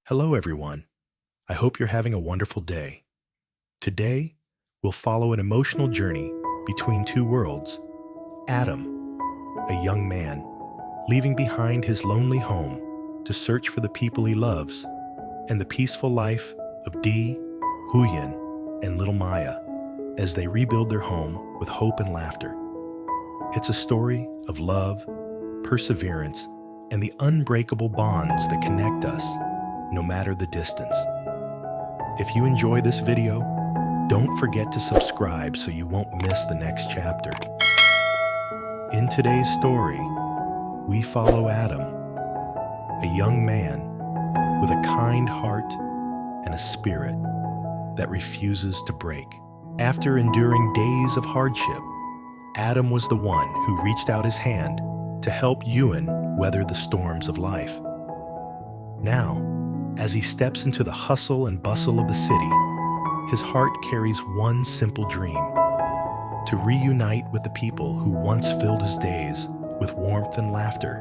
Hello, everyone. I hope you're having a wonderful day. Today, we'll follow an emotional journey between two worlds. Adam, a young man, leaving behind his lonely home to search for the people he loves, and the peaceful life of Dee, Huyen, and little Maya as they rebuild their home with hope and laughter. It's a story of love, perseverance, and the unbreakable bonds that connect us no matter the distance. If you enjoy this video, don't forget to subscribe so you won't miss the next chapter. In today's story, we follow Adam, a young man with a kind heart and a spirit that refuses to break. After enduring days of hardship, Adam was the one who reached out his hand to help Huyen weather the storms of life. Now, as he steps into the hustle and bustle of the city, his heart carries one simple dream: to reunite with the people who once filled his days with warmth and laughter.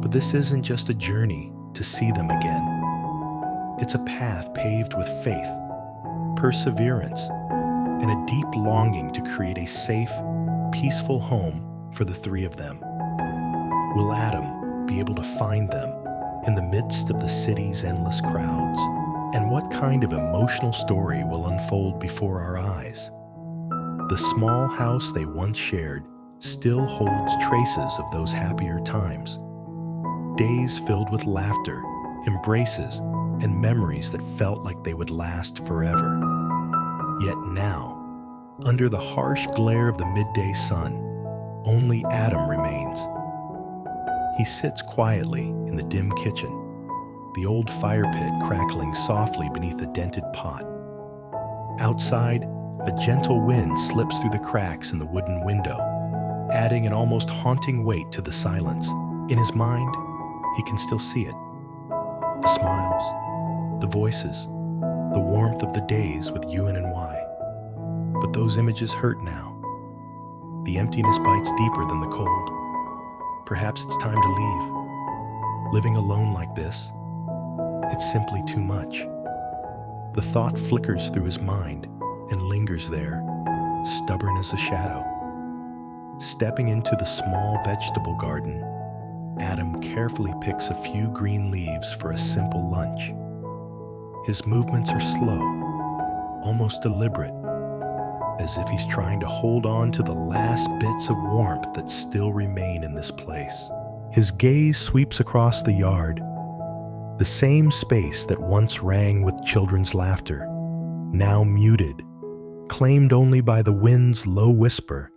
But this isn't just a journey to see them again. It's a path paved with faith, perseverance, and a deep longing to create a safe, peaceful home for the three of them. Will Adam be able to find them in the midst of the city's endless crowds? And what kind of emotional story will unfold before our eyes? The small house they once shared still holds traces of those happier times. Days filled with laughter, embraces, and memories that felt like they would last forever. Yet now, under the harsh glare of the midday sun, only Adam remains. He sits quietly in the dim kitchen, the old fire pit crackling softly beneath a dented pot. Outside, a gentle wind slips through the cracks in the wooden window, adding an almost haunting weight to the silence. In his mind, he can still see it. The smiles, the voices, the warmth of the days with Huyen and Y. But those images hurt now. The emptiness bites deeper than the cold. Perhaps it's time to leave. Living alone like this, it's simply too much. The thought flickers through his mind and lingers there, stubborn as a shadow. Stepping into the small vegetable garden, Adam carefully picks a few green leaves for a simple lunch. His movements are slow, almost deliberate, as if he's trying to hold on to the last bits of warmth that still remain in this place. His gaze sweeps across the yard, the same space that once rang with children's laughter, now muted, claimed only by the wind's low whisper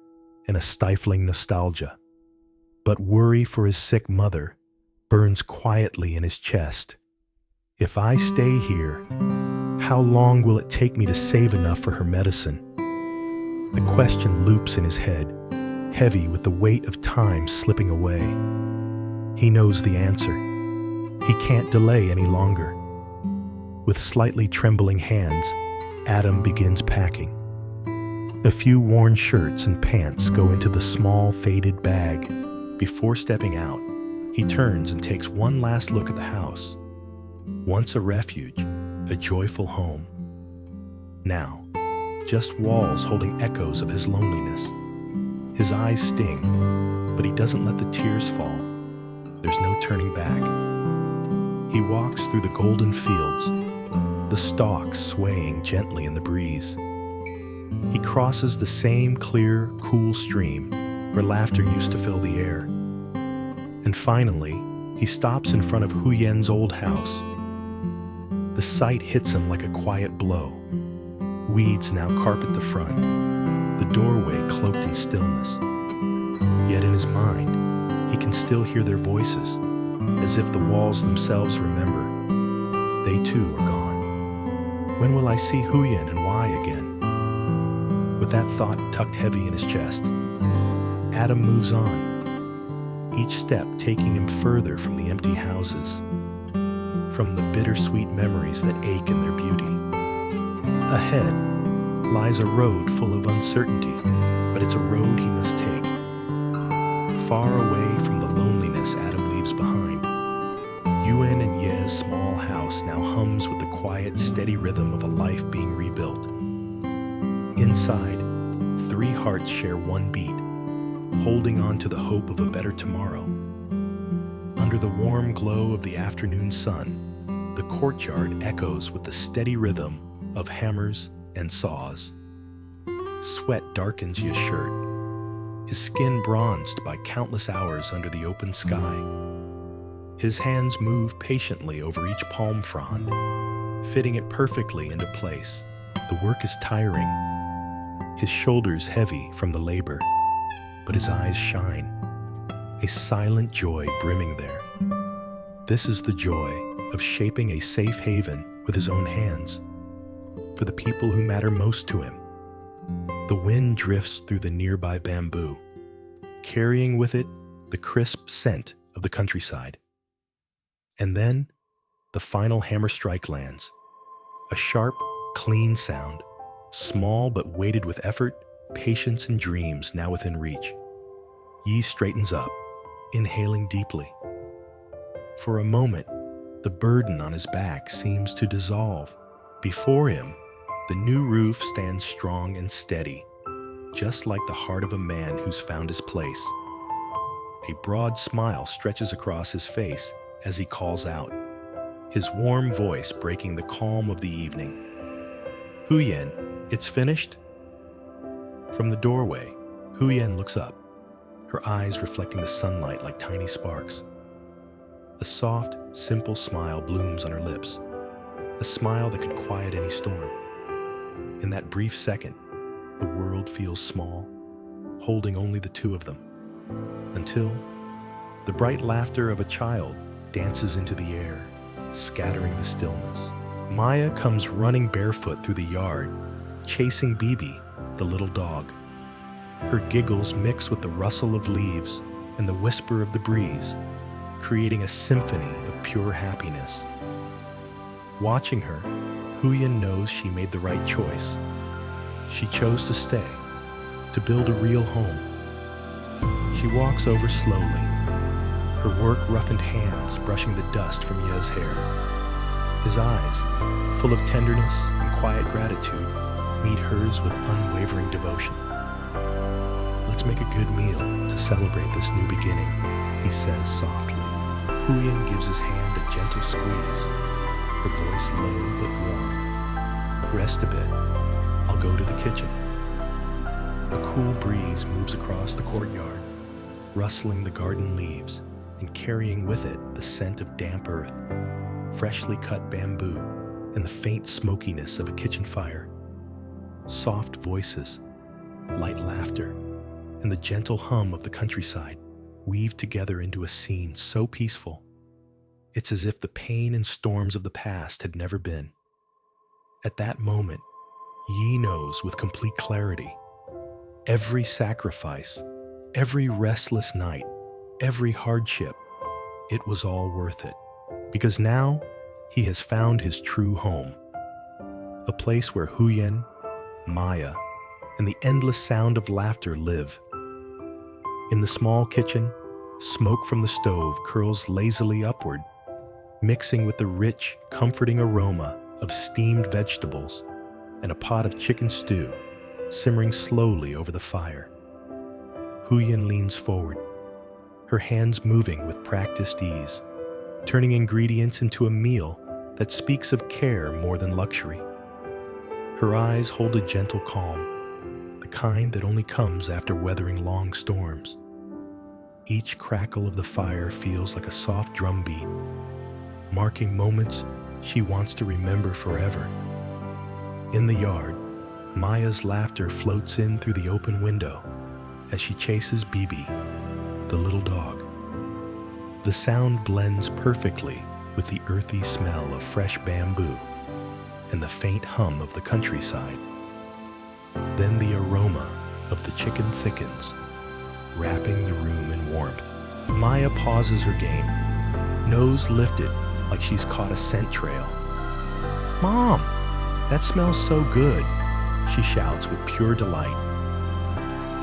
and a stifling nostalgia. But worry for his sick mother burns quietly in his chest. If I stay here, how long will it take me to save enough for her medicine? The question loops in his head, heavy with the weight of time slipping away. He knows the answer. He can't delay any longer. With slightly trembling hands, Adam begins packing. A few worn shirts and pants go into the small, faded bag. Before stepping out, he turns and takes one last look at the house. Once a refuge, a joyful home. Now, just walls holding echoes of his loneliness. His eyes sting, but he doesn't let the tears fall. There's no turning back. He walks through the golden fields, the stalks swaying gently in the breeze. He crosses the same clear, cool stream where laughter used to fill the air. And finally, he stops in front of Huyen's old house. The sight hits him like a quiet blow. Weeds now carpet the front, the doorway cloaked in stillness. Yet in his mind, he can still hear their voices, as if the walls themselves remember. They too are gone. When will I see Huyen and Y again? With that thought tucked heavy in his chest, Adam moves on, each step taking him further from the empty houses, from the bittersweet memories that ache in their beauty. Ahead lies a road full of uncertainty, but it's a road he must take. Far away from the loneliness Adam leaves behind, Huyen and Ye's small house now hums with the quiet, steady rhythm of a life being rebuilt. Inside, 3 hearts share one beat, holding on to the hope of a better tomorrow. Under the warm glow of the afternoon sun, the courtyard echoes with the steady rhythm of hammers and saws. Sweat darkens Ye's shirt, his skin bronzed by countless hours under the open sky. His hands move patiently over each palm frond, fitting it perfectly into place. The work is tiring, his shoulders heavy from the labor, but his eyes shine, a silent joy brimming there. This is the joy of shaping a safe haven with his own hands, for the people who matter most to him. The wind drifts through the nearby bamboo, carrying with it the crisp scent of the countryside. And then, the final hammer strike lands, a sharp, clean sound, small but weighted with effort, patience, and dreams now within reach. Ye straightens up, inhaling deeply. For a moment, the burden on his back seems to dissolve. Before him, the new roof stands strong and steady, just like the heart of a man who's found his place. A broad smile stretches across his face as he calls out, his warm voice breaking the calm of the evening. Huyen, it's finished? From the doorway, Huyen looks up, her eyes reflecting the sunlight like tiny sparks. A soft, simple smile blooms on her lips, a smile that could quiet any storm. In that brief second, the world feels small, holding only the two of them, until the bright laughter of a child dances into the air, scattering the stillness. Maya comes running barefoot through the yard, chasing Bibi, the little dog. Her giggles mix with the rustle of leaves and the whisper of the breeze, creating a symphony of pure happiness. Watching her, Huyen knows she made the right choice. She chose to stay, to build a real home. She walks over slowly, her work-roughened hands brushing the dust from Ye's hair. His eyes, full of tenderness and quiet gratitude, meet hers with unwavering devotion. Let's make a good meal to celebrate this new beginning, he says softly. Huyen gives his hand a gentle squeeze, her voice low but warm. Rest a bit. I'll go to the kitchen. A cool breeze moves across the courtyard, rustling the garden leaves and carrying with it the scent of damp earth, freshly cut bamboo, and the faint smokiness of a kitchen fire. Soft voices, light laughter, and the gentle hum of the countryside weave together into a scene so peaceful. It's as if the pain and storms of the past had never been. At that moment, Yi knows with complete clarity, every sacrifice, every restless night, every hardship, it was all worth it. Because now, he has found his true home. A place where Huyen, Maya, and the endless sound of laughter live. In the small kitchen, smoke from the stove curls lazily upward, mixing with the rich, comforting aroma of steamed vegetables and a pot of chicken stew simmering slowly over the fire. Huyen leans forward, her hands moving with practiced ease, turning ingredients into a meal that speaks of care more than luxury. Her eyes hold a gentle calm, the kind that only comes after weathering long storms. Each crackle of the fire feels like a soft drumbeat, marking moments she wants to remember forever. In the yard, Maya's laughter floats in through the open window as she chases Bibi, the little dog. The sound blends perfectly with the earthy smell of fresh bamboo and the faint hum of the countryside. Then the aroma of the chicken thickens, wrapping the room in warmth. Maya pauses her game, nose lifted like she's caught a scent trail. "Mom, that smells so good," she shouts with pure delight.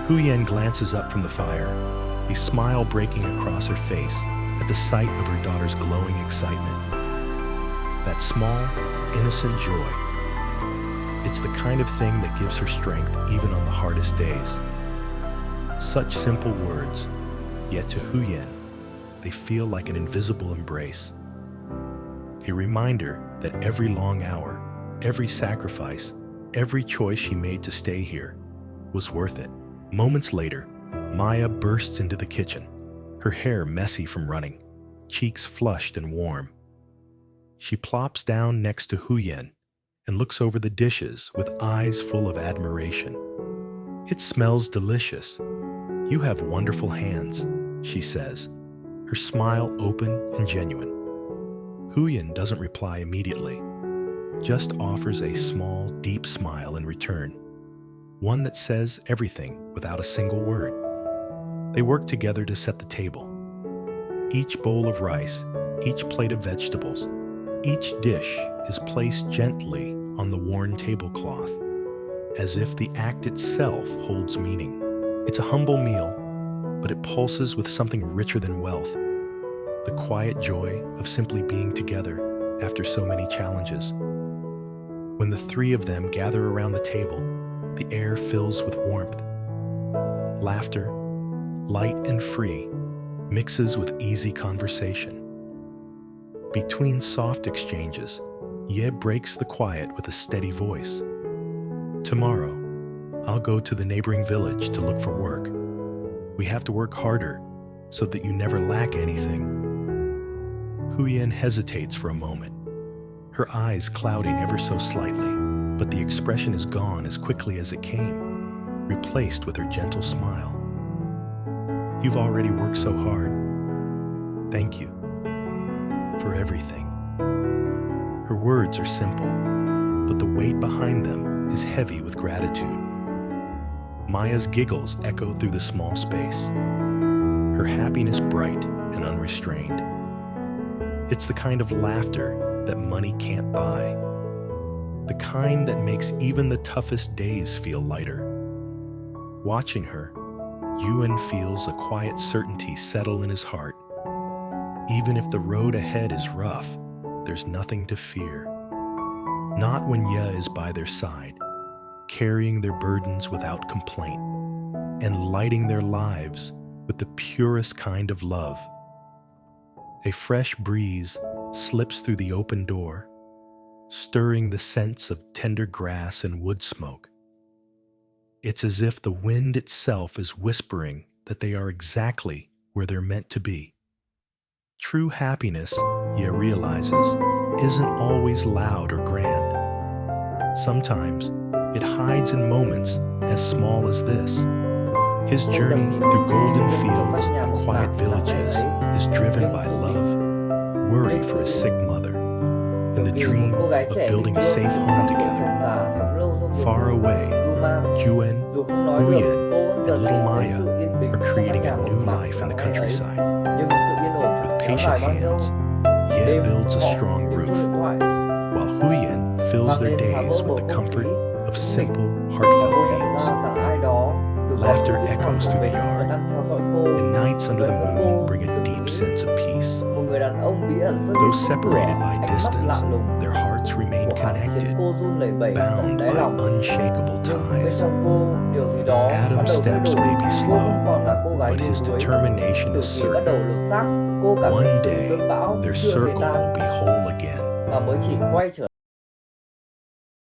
Huyen glances up from the fire, a smile breaking across her face at the sight of her daughter's glowing excitement. That small, innocent joy. It's the kind of thing that gives her strength even on the hardest days. Such simple words, yet to Huyen, they feel like an invisible embrace. A reminder that every long hour, every sacrifice, every choice she made to stay here was worth it. Moments later, Maya bursts into the kitchen, her hair messy from running, cheeks flushed and warm. She plops down next to Huyen and looks over the dishes with eyes full of admiration. "It smells delicious. You have wonderful hands," she says, her smile open and genuine. Huyen doesn't reply immediately, just offers a small, deep smile in return, one that says everything without a single word. They work together to set the table. Each bowl of rice, each plate of vegetables, each dish is placed gently on the worn tablecloth, as if the act itself holds meaning. It's a humble meal, but it pulses with something richer than wealth, the quiet joy of simply being together after so many challenges. When the three of them gather around the table, the air fills with warmth. Laughter, light and free, mixes with easy conversation. Between soft exchanges, Ye breaks the quiet with a steady voice. "Tomorrow, I'll go to the neighboring village to look for work. We have to work harder so that you never lack anything." Huyen hesitates for a moment, her eyes clouding ever so slightly, but the expression is gone as quickly as it came, replaced with her gentle smile. "You've already worked so hard. Thank you for everything." Her words are simple, but the weight behind them is heavy with gratitude. Maya's giggles echo through the small space, her happiness bright and unrestrained. It's the kind of laughter that money can't buy, the kind that makes even the toughest days feel lighter. Watching her, Huyen feels a quiet certainty settle in his heart. Even if the road ahead is rough, there's nothing to fear. Not when Ye is by their side, carrying their burdens without complaint, and lighting their lives with the purest kind of love. A fresh breeze slips through the open door, stirring the scents of tender grass and wood smoke. It's as if the wind itself is whispering that they are exactly where they're meant to be. True happiness, Ye realizes, isn't always loud or grand. Sometimes it hides in moments as small as this. His journey through golden fields and quiet villages is driven by love, worry for his sick mother, and the dream of building a safe home together. Far away, Huyen, and little Maya are creating a new life in the countryside. With patient hands, Ye builds a strong roof, while Huyen fills their days with the comfort of simple, heartfelt meals. Laughter echoes through the yard, and nights under the moon bring a deep sense of peace. Though separated by distance, their hearts remain connected, bound by unshakable ties. Adam's steps may be slow, but his determination is certain. One day, their circle will be whole again.